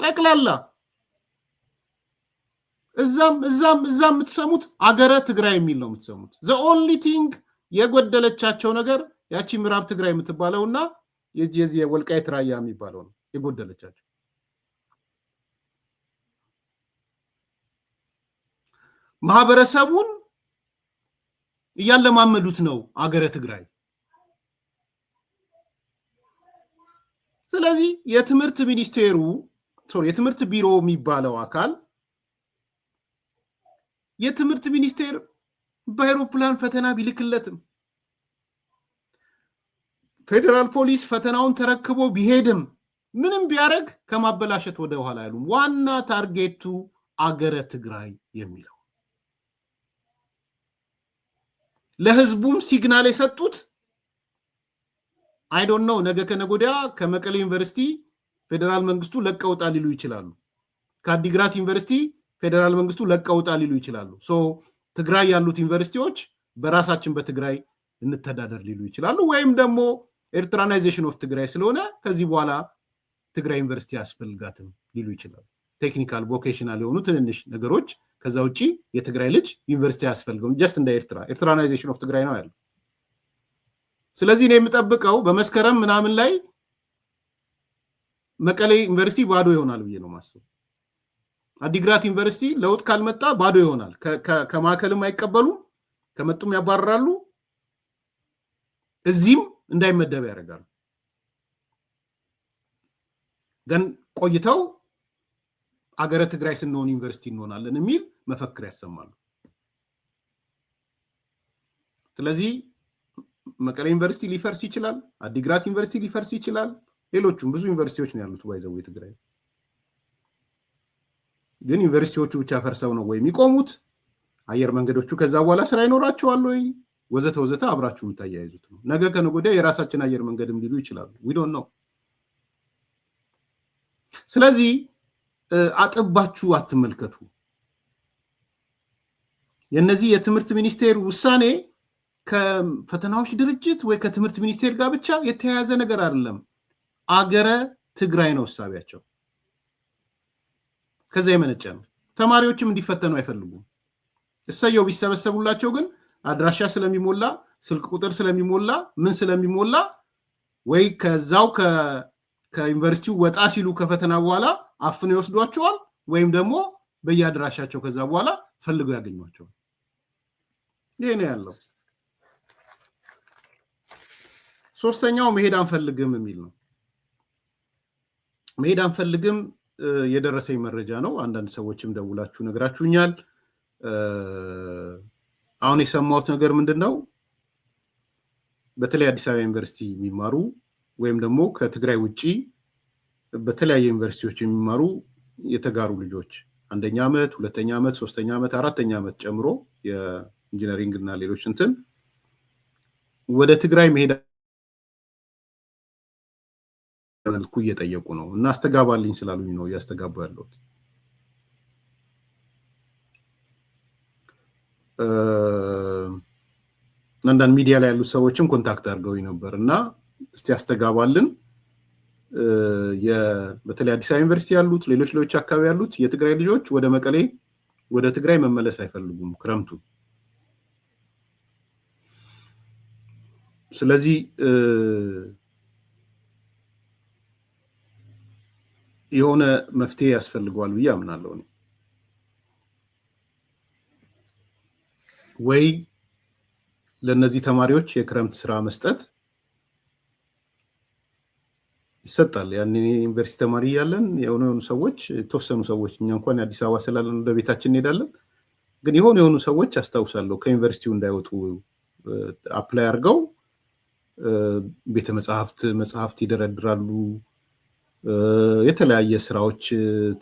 ጠቅላላ እዛም የምትሰሙት አገረ ትግራይ የሚል ነው የምትሰሙት። the only thing የጎደለቻቸው ነገር ያቺ ምዕራብ ትግራይ የምትባለውና የዚህ የወልቃይት ራያ የሚባለው ነው የጎደለቻቸው። ማህበረሰቡን እያለማመዱት ነው አገረ ትግራይ። ስለዚህ የትምህርት ቢሮ የሚባለው አካል የትምህርት ሚኒስቴር በአውሮፕላን ፈተና ቢልክለትም ፌደራል ፖሊስ ፈተናውን ተረክቦ ቢሄድም ምንም ቢያረግ ከማበላሸት ወደ ኋላ አይሉም። ዋና ታርጌቱ አገረ ትግራይ የሚለው ለህዝቡም ሲግናል የሰጡት አይ ዶንት ኖ ነገ ከነጎዲያ ከመቀሌ ዩኒቨርሲቲ ፌደራል መንግስቱ ለቀውጣ ሊሉ ይችላሉ። ከአዲግራት ዩኒቨርሲቲ ፌደራል መንግስቱ ለቀውጣ ሊሉ ይችላሉ። ሶ ትግራይ ያሉት ዩኒቨርሲቲዎች በራሳችን በትግራይ እንተዳደር ሊሉ ይችላሉ። ወይም ደግሞ ኤርትራናይዜሽን ኦፍ ትግራይ ስለሆነ ከዚህ በኋላ ትግራይ ዩኒቨርሲቲ ያስፈልጋትም ሊሉ ይችላሉ። ቴክኒካል ቮኬሽናል የሆኑ ትንንሽ ነገሮች ከዛ ውጪ የትግራይ ልጅ ዩኒቨርሲቲ ያስፈልገው ጀስት እንደ ኤርትራናይዜሽን ኦፍ ትግራይ ነው ያለው። ስለዚህ እኔ የምጠብቀው በመስከረም ምናምን ላይ መቀሌ ዩኒቨርሲቲ ባዶ ይሆናል ብዬ ነው ማስበው። አዲግራት ዩኒቨርሲቲ ለውጥ ካልመጣ ባዶ ይሆናል። ከማዕከልም አይቀበሉም፣ ከመጡም ያባረራሉ፣ እዚህም እንዳይመደብ ያደርጋሉ። ግን ቆይተው አገረ ትግራይ ስንሆን ዩኒቨርሲቲ እንሆናለን የሚል መፈክር ያሰማሉ። ስለዚህ መቀሌ ዩኒቨርሲቲ ሊፈርስ ይችላል፣ አዲግራት ዩኒቨርሲቲ ሊፈርስ ይችላል፣ ሌሎችም ብዙ ዩኒቨርሲቲዎች ነው ያሉት ባይዘው የትግራይ። ግን ዩኒቨርሲቲዎቹ ብቻ ፈርሰው ነው ወይ የሚቆሙት? አየር መንገዶቹ ከዛ በኋላ ስራ ይኖራቸዋል ወይ? ወዘተ ወዘተ አብራችሁ የምታያይዙት ነው። ነገ ከነገ ወዲያ የራሳችን አየር መንገድም ሊሉ ይችላሉ። ዊ ዶንት ኖ። ስለዚህ አጥባችሁ አትመልከቱ። የነዚህ የትምህርት ሚኒስቴር ውሳኔ ከፈተናዎች ድርጅት ወይ ከትምህርት ሚኒስቴር ጋር ብቻ የተያያዘ ነገር አይደለም። አገረ ትግራይ ነው እሳቢያቸው። ከዛ የመነጨ ነው። ተማሪዎችም እንዲፈተኑ አይፈልጉም። እሰየው ቢሰበሰቡላቸው ግን አድራሻ ስለሚሞላ፣ ስልክ ቁጥር ስለሚሞላ፣ ምን ስለሚሞላ ወይ ከዛው ከዩኒቨርሲቲው ወጣ ሲሉ ከፈተና በኋላ አፍነው ይወስዷቸዋል፣ ወይም ደግሞ በየአድራሻቸው ከዛ በኋላ ፈልገው ያገኟቸዋል። ይሄ ነው ያለው። ሶስተኛው መሄድ አንፈልግም የሚል ነው። መሄድ አንፈልግም የደረሰኝ መረጃ ነው። አንዳንድ ሰዎችም ደውላችሁ ነግራችሁኛል። አሁን የሰማሁት ነገር ምንድነው? በተለይ አዲስ አበባ ዩኒቨርሲቲ የሚማሩ ወይም ደግሞ ከትግራይ ውጪ በተለያየ ዩኒቨርሲቲዎች የሚማሩ የተጋሩ ልጆች አንደኛ ዓመት፣ ሁለተኛ ዓመት፣ ሶስተኛ ዓመት፣ አራተኛ ዓመት ጨምሮ የኢንጂነሪንግ እና ሌሎች እንትን ወደ ትግራይ መሄድ መልኩ እየጠየቁ ነው እና አስተጋባልኝ ስላሉኝ ነው እያስተጋቡ ያለሁት። አንዳንድ ሚዲያ ላይ ያሉት ሰዎችም ኮንታክት አድርገውኝ ነበር እና እስቲ አስተጋባልን። በተለይ አዲስ አበባ ዩኒቨርሲቲ ያሉት ሌሎች አካባቢ ያሉት የትግራይ ልጆች ወደ መቀሌ ወደ ትግራይ መመለስ አይፈልጉም ክረምቱ። ስለዚህ የሆነ መፍትሄ ያስፈልገዋል ብዬ አምናለሁ። ወይ ለነዚህ ተማሪዎች የክረምት ስራ መስጠት ይሰጣል። ያን ዩኒቨርሲቲ ተማሪ ያለን የሆኑ ሰዎች የተወሰኑ ሰዎች እኛ እንኳን አዲስ አበባ ስላለን ወደ ቤታችን እንሄዳለን። ግን የሆኑ ሰዎች አስታውሳለሁ ከዩኒቨርሲቲው እንዳይወጡ አፕላይ አድርገው ቤተ መጽሐፍት ይደረድራሉ። የተለያየ ስራዎች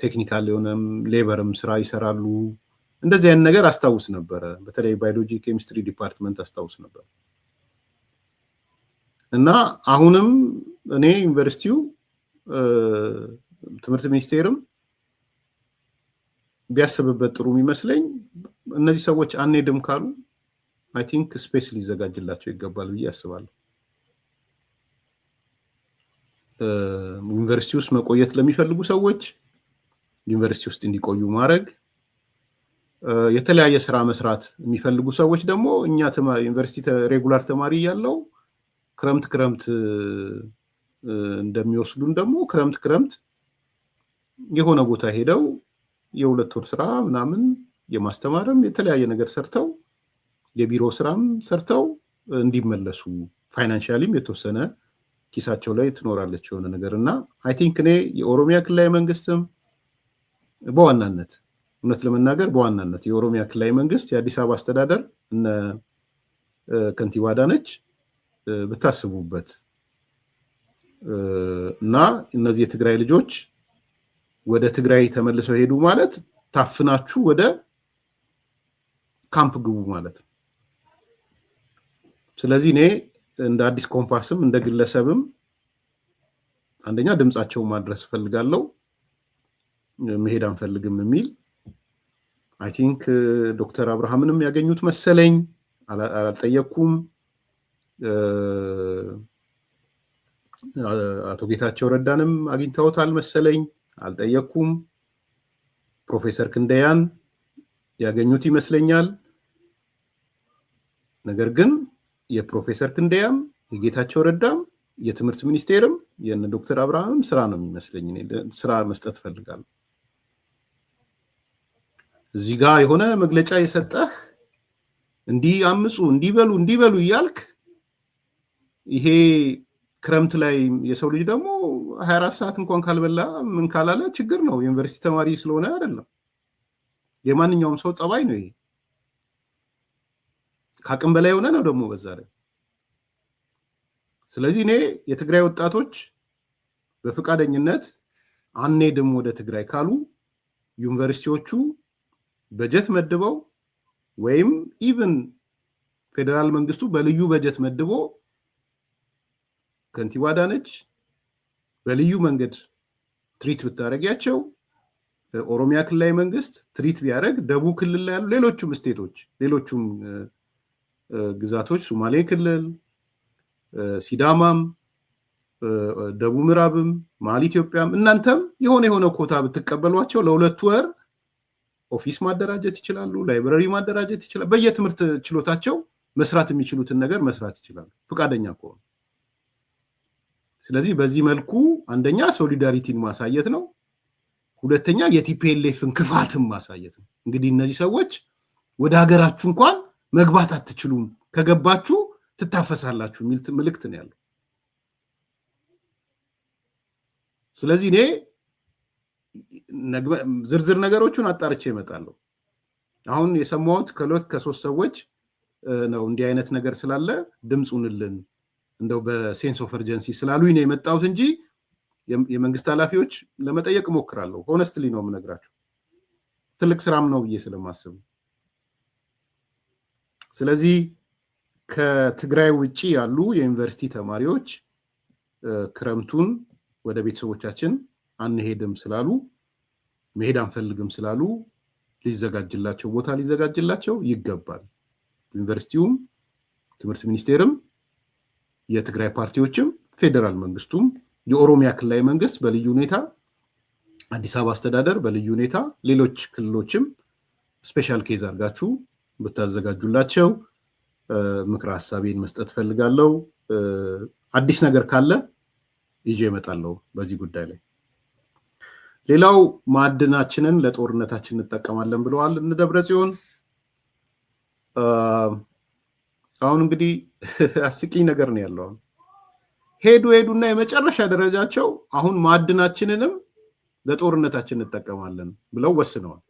ቴክኒካል የሆነም ሌበርም ስራ ይሰራሉ። እንደዚህ አይነት ነገር አስታውስ ነበር። በተለይ ባዮሎጂ ኬሚስትሪ ዲፓርትመንት አስታውስ ነበር። እና አሁንም እኔ ዩኒቨርሲቲው ትምህርት ሚኒስቴርም ቢያስብበት ጥሩ የሚመስለኝ እነዚህ ሰዎች አንሄድም ካሉ አይ ቲንክ ስፔስ ሊዘጋጅላቸው ይገባል ብዬ አስባለሁ። ዩኒቨርሲቲ ውስጥ መቆየት ለሚፈልጉ ሰዎች ዩኒቨርሲቲ ውስጥ እንዲቆዩ ማድረግ የተለያየ ስራ መስራት የሚፈልጉ ሰዎች ደግሞ እኛ ዩኒቨርሲቲ ሬጉላር ተማሪ ያለው ክረምት እንደሚወስዱን ደግሞ ክረምት የሆነ ቦታ ሄደው የሁለት ወር ስራ ምናምን የማስተማርም የተለያየ ነገር ሰርተው የቢሮ ስራም ሰርተው እንዲመለሱ ፋይናንሻሊም የተወሰነ ኪሳቸው ላይ ትኖራለች የሆነ ነገርና አይ ቲንክ እኔ የኦሮሚያ ክልላዊ መንግስትም በዋናነት እውነት ለመናገር በዋናነት የኦሮሚያ ክልላዊ መንግስት የአዲስ አበባ አስተዳደር እነ ከንቲባ አዳነች ብታስቡበት እና እነዚህ የትግራይ ልጆች ወደ ትግራይ ተመልሰው ሄዱ ማለት ታፍናችሁ ወደ ካምፕ ግቡ ማለት ነው። ስለዚህ እኔ እንደ አዲስ ኮምፓስም እንደ ግለሰብም አንደኛ ድምጻቸው ማድረስ ፈልጋለሁ መሄድ አንፈልግም የሚል አይ ቲንክ ዶክተር አብርሃምንም ያገኙት መሰለኝ አልጠየቅኩም። አቶ ጌታቸው ረዳንም አግኝተውታል መሰለኝ አልጠየቅኩም። ፕሮፌሰር ክንደያን ያገኙት ይመስለኛል። ነገር ግን የፕሮፌሰር ክንደያም የጌታቸው ረዳም የትምህርት ሚኒስቴርም የነ ዶክተር አብርሃምም ስራ ነው የሚመስለኝ። ስራ መስጠት ፈልጋለሁ። እዚህ ጋር የሆነ መግለጫ የሰጠህ እንዲህ አምጹ እንዲበሉ እያልክ ይሄ ክረምት ላይ የሰው ልጅ ደግሞ 24 ሰዓት እንኳን ካልበላ ምን ካላለ ችግር ነው። ዩኒቨርሲቲ ተማሪ ስለሆነ አይደለም። የማንኛውም ሰው ጸባይ ነው ይሄ። ከአቅም በላይ የሆነ ነው ደግሞ በዛ ላይ። ስለዚህ እኔ የትግራይ ወጣቶች በፍቃደኝነት አንሄድም ወደ ትግራይ ካሉ ዩኒቨርሲቲዎቹ በጀት መድበው ወይም ኢቭን ፌደራል መንግስቱ በልዩ በጀት መድቦ ከንቲባ አዳነች በልዩ መንገድ ትሪት ብታረጋቸው ኦሮሚያ ክልላዊ መንግስት ትሪት ቢያደርግ ደቡብ ክልል ላይ ያሉ ሌሎችም ስቴቶች ሌሎችም ግዛቶች ሶማሌ ክልል ሲዳማም ደቡብ ምዕራብም መሀል ኢትዮጵያም እናንተም የሆነ ኮታ ብትቀበሏቸው ለሁለት ወር ኦፊስ ማደራጀት ይችላሉ፣ ላይብረሪ ማደራጀት ይችላሉ። በየትምህርት ችሎታቸው መስራት የሚችሉትን ነገር መስራት ይችላሉ ፍቃደኛ ከሆኑ። ስለዚህ በዚህ መልኩ አንደኛ ሶሊዳሪቲን ማሳየት ነው፣ ሁለተኛ የቲፒኤልኤፍን ክፋትን ማሳየት ነው። እንግዲህ እነዚህ ሰዎች ወደ ሀገራችሁ እንኳን መግባት አትችሉም፣ ከገባችሁ ትታፈሳላችሁ የሚል መልእክት ነው ያለው። ስለዚህ እኔ ዝርዝር ነገሮችን አጣርቼ እመጣለሁ። አሁን የሰማሁት ከሶስት ሰዎች ነው እንዲህ አይነት ነገር ስላለ ድምፁንልን እንደው በሴንስ ኦፍ እርጀንሲ ስላሉኝ ነው የመጣሁት እንጂ የመንግስት ኃላፊዎች ለመጠየቅ እሞክራለሁ። ሆነስትሊ ነው የምነግራቸው፣ ትልቅ ስራም ነው ብዬ ስለማስብ። ስለዚህ ከትግራይ ውጪ ያሉ የዩኒቨርሲቲ ተማሪዎች ክረምቱን ወደ ቤተሰቦቻችን አንሄድም ስላሉ መሄድ አንፈልግም ስላሉ ሊዘጋጅላቸው ቦታ ሊዘጋጅላቸው ይገባል። ዩኒቨርሲቲውም ትምህርት ሚኒስቴርም የትግራይ ፓርቲዎችም ፌደራል መንግስቱም የኦሮሚያ ክልላዊ መንግስት በልዩ ሁኔታ አዲስ አበባ አስተዳደር በልዩ ሁኔታ ሌሎች ክልሎችም ስፔሻል ኬዝ አድርጋችሁ ብታዘጋጁላቸው ምክረ ሐሳቤን መስጠት ፈልጋለሁ። አዲስ ነገር ካለ ይዤ እመጣለሁ በዚህ ጉዳይ ላይ። ሌላው ማዕድናችንን ለጦርነታችን እንጠቀማለን ብለዋል እነ ደብረጽዮን። አሁን እንግዲህ አስቂኝ ነገር ነው ያለው። ሄዱና የመጨረሻ ደረጃቸው አሁን ማዕድናችንንም ለጦርነታችን እንጠቀማለን ብለው ወስነዋል።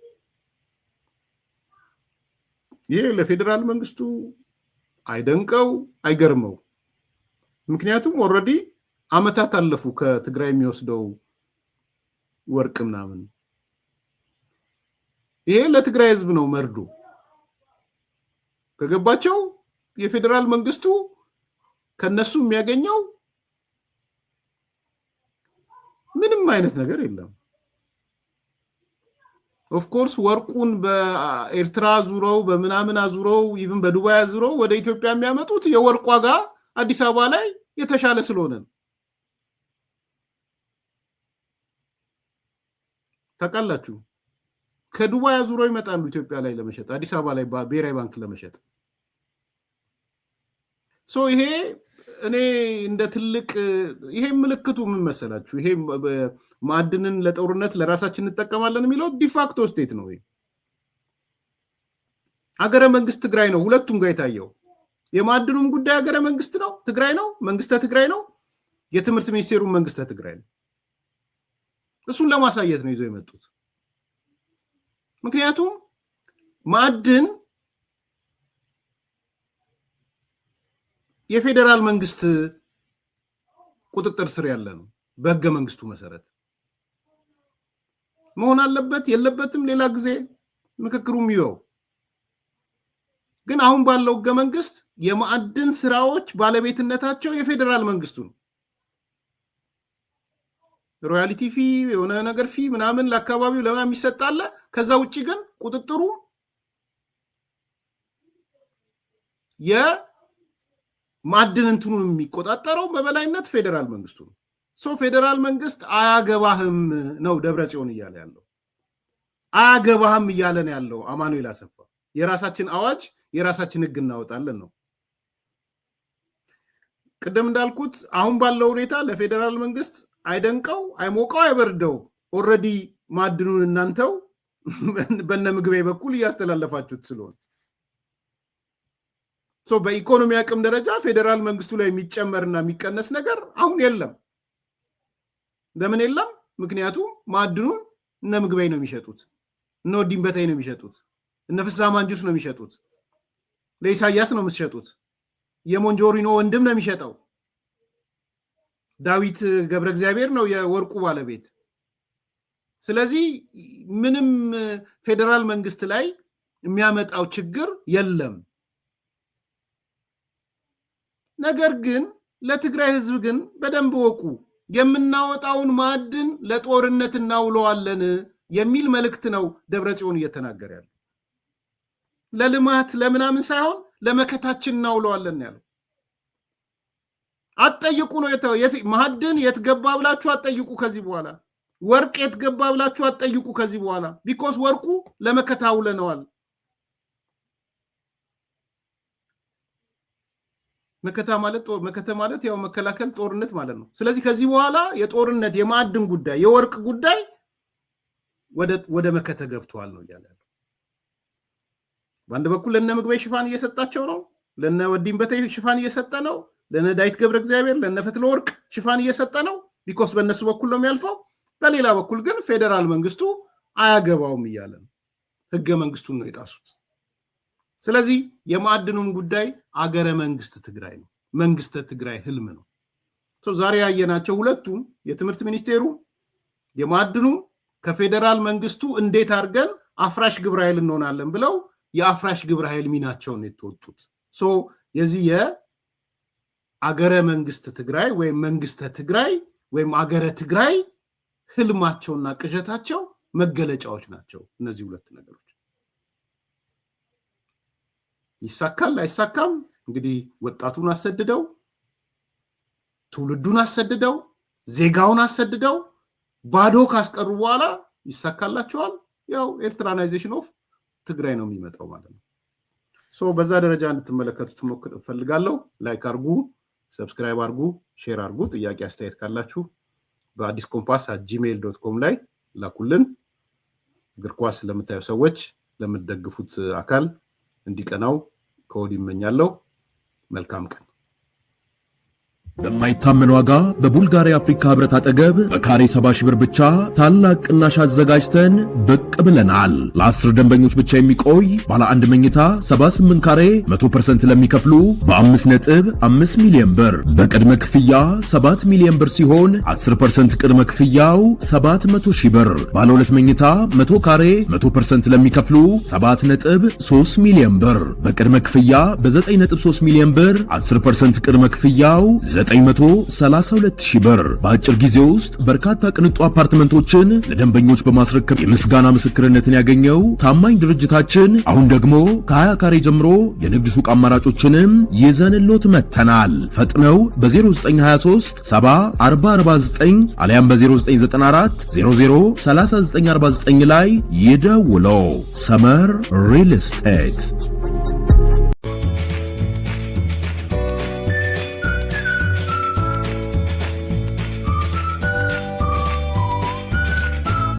ይሄ ለፌደራል መንግስቱ አይደንቀው አይገርመው። ምክንያቱም ኦልሬዲ አመታት አለፉ ከትግራይ የሚወስደው ወርቅ ምናምን። ይሄ ለትግራይ ህዝብ ነው መርዶ። ከገባቸው የፌደራል መንግስቱ ከነሱ የሚያገኘው ምንም አይነት ነገር የለም። ኦፍ ኮርስ ወርቁን በኤርትራ ዙረው በምናምን አዙረው ኢቭን በዱባይ አዙረው ወደ ኢትዮጵያ የሚያመጡት የወርቅ ዋጋ አዲስ አበባ ላይ የተሻለ ስለሆነ ነው። ታውቃላችሁ። ከዱባይ አዙሮ ይመጣሉ ኢትዮጵያ ላይ ለመሸጥ፣ አዲስ አበባ ላይ ብሔራዊ ባንክ ለመሸጥ። ይሄ እኔ እንደ ትልቅ ይሄ ምልክቱ ምን መሰላችሁ? ይሄ ማዕድንን ለጦርነት ለራሳችን እንጠቀማለን የሚለው ዲፋክቶ ስቴት ነው። ይሄ ሀገረ መንግስት ትግራይ ነው ሁለቱም ጋር የታየው። የማዕድኑም ጉዳይ ሀገረ መንግስት ነው ትግራይ ነው፣ መንግስተ ትግራይ ነው። የትምህርት ሚኒስቴሩም መንግስተ ትግራይ ነው። እሱን ለማሳየት ነው ይዘው የመጡት። ምክንያቱም ማዕድን የፌዴራል መንግስት ቁጥጥር ስር ያለ ነው። በህገ መንግስቱ መሰረት መሆን አለበት የለበትም ሌላ ጊዜ ምክክሩም ይው። ግን አሁን ባለው ህገ መንግስት የማዕድን ስራዎች ባለቤትነታቸው የፌዴራል መንግስቱ ነው። ሮያሊቲ ፊ የሆነ ነገር ፊ ምናምን ለአካባቢው ለምናምን ይሰጣል። ከዛ ውጪ ግን ቁጥጥሩ የማዕድን እንትኑን የሚቆጣጠረው በበላይነት ፌዴራል መንግስቱ ነው። ፌዴራል መንግስት አያገባህም ነው ደብረጽዮን እያለ ያለው። አያገባህም እያለ ነው ያለው አማኑኤል አሰፋ። የራሳችን አዋጅ የራሳችን ህግ እናወጣለን ነው። ቅድም እንዳልኩት አሁን ባለው ሁኔታ ለፌዴራል መንግስት አይደንቀው አይሞቀው አይበርደው። ኦልሬዲ ማዕድኑን እናንተው በነ ምግቤ በኩል እያስተላለፋችሁት ስለሆነ በኢኮኖሚ አቅም ደረጃ ፌዴራል መንግስቱ ላይ የሚጨመርና የሚቀነስ ነገር አሁን የለም። ለምን የለም? ምክንያቱም ማዕድኑን እነ ምግቤ ነው የሚሸጡት፣ እነ ወዲም በታይ ነው የሚሸጡት፣ እነ ፍስሐ ማንጁስ ነው የሚሸጡት፣ ለኢሳያስ ነው የምትሸጡት፣ የሞንጆሪኖ ወንድም ነው የሚሸጠው፣ ዳዊት ገብረ እግዚአብሔር ነው የወርቁ ባለቤት። ስለዚህ ምንም ፌዴራል መንግስት ላይ የሚያመጣው ችግር የለም። ነገር ግን ለትግራይ ህዝብ ግን በደንብ ወቁ፣ የምናወጣውን ማዕድን ለጦርነት እናውለዋለን የሚል መልእክት ነው ደብረጽዮን እየተናገረ ያለው። ለልማት ለምናምን ሳይሆን ለመከታችን እናውለዋለን ያለው። አትጠይቁ ነው ማዕድን የት ገባ ብላችሁ አትጠይቁ ከዚህ በኋላ። ወርቅ የት ገባ ብላችሁ አትጠይቁ ከዚህ በኋላ። ቢኮዝ ወርቁ ለመከታ ውለነዋል። መከታ ማለት ያው መከላከል ጦርነት ማለት ነው። ስለዚህ ከዚህ በኋላ የጦርነት የማዕድን ጉዳይ የወርቅ ጉዳይ ወደ መከተ ገብቷል ነው እያለ ያለው። በአንድ በኩል ለነ ምግቤ ሽፋን እየሰጣቸው ነው፣ ለነ ወዲም በታይ ሽፋን እየሰጠ ነው፣ ለነ ዳዊት ገብረ እግዚአብሔር ለነ ፈትለ ወርቅ ሽፋን እየሰጠ ነው። ቢኮስ በእነሱ በኩል ነው የሚያልፈው። በሌላ በኩል ግን ፌዴራል መንግስቱ አያገባውም እያለ ነው። ህገ መንግስቱን ነው የጣሱት። ስለዚህ የማዕድኑም ጉዳይ አገረ መንግስት ትግራይ ነው፣ መንግስተ ትግራይ ህልም ነው። ዛሬ ያየናቸው ሁለቱም የትምህርት ሚኒስቴሩ የማዕድኑ ከፌዴራል መንግስቱ እንዴት አድርገን አፍራሽ ግብረ ኃይል እንሆናለን ብለው የአፍራሽ ግብረ ኃይል ሚናቸውን የተወጡት። የዚህ የአገረ መንግስት ትግራይ ወይም መንግስተ ትግራይ ወይም አገረ ትግራይ ህልማቸውና ቅዠታቸው መገለጫዎች ናቸው እነዚህ ሁለት ነገሮች። ይሳካል አይሳካም እንግዲህ ወጣቱን አሰድደው ትውልዱን አሰድደው ዜጋውን አሰድደው ባዶ ካስቀሩ በኋላ ይሳካላቸዋል። ያው ኤርትራናይዜሽን ኦፍ ትግራይ ነው የሚመጣው ማለት ነው። በዛ ደረጃ እንድትመለከቱት ፈልጋለሁ። ላይክ አርጉ፣ ሰብስክራይብ አርጉ፣ ሼር አርጉ። ጥያቄ አስተያየት ካላችሁ በአዲስ ኮምፓስ @gmail.com ላይ ላኩልን። እግር ኳስ ለምታዩ ሰዎች ለምትደግፉት አካል እንዲቀናው ከወዲህ እመኛለሁ። መልካም ቀን። በማይታመን ዋጋ በቡልጋሪያ አፍሪካ ህብረት አጠገብ በካሬ 70 ሺህ ብር ብቻ ታላቅ ቅናሽ አዘጋጅተን ብቅ ብለናል። ለ10 ደንበኞች ብቻ የሚቆይ ባለ አንድ መኝታ 78 ካሬ 100% ለሚከፍሉ በ5.5 ሚሊዮን ብር በቅድመ ክፍያ 7 ሚሊዮን ብር ሲሆን 10% ቅድመ ክፍያው 700 ሺህ ብር። ባለ 2 መኝታ 100 ካሬ 100% ለሚከፍሉ 7.3 ሚሊዮን ብር በቅድመ ክፍያ በ9.3 ሚሊዮን ብር 10% ቅድመ ክፍያው 932,000 ብር። በአጭር ጊዜ ውስጥ በርካታ ቅንጡ አፓርትመንቶችን ለደንበኞች በማስረከብ የምስጋና ምስክርነትን ያገኘው ታማኝ ድርጅታችን አሁን ደግሞ ከ20 ካሬ ጀምሮ የንግድ ሱቅ አማራጮችንም ይዘንሎት መተናል። ፈጥነው በ0923 70 አሊያም በ0994 003949 ላይ ይደውለው። ሰመር ሪል ስቴት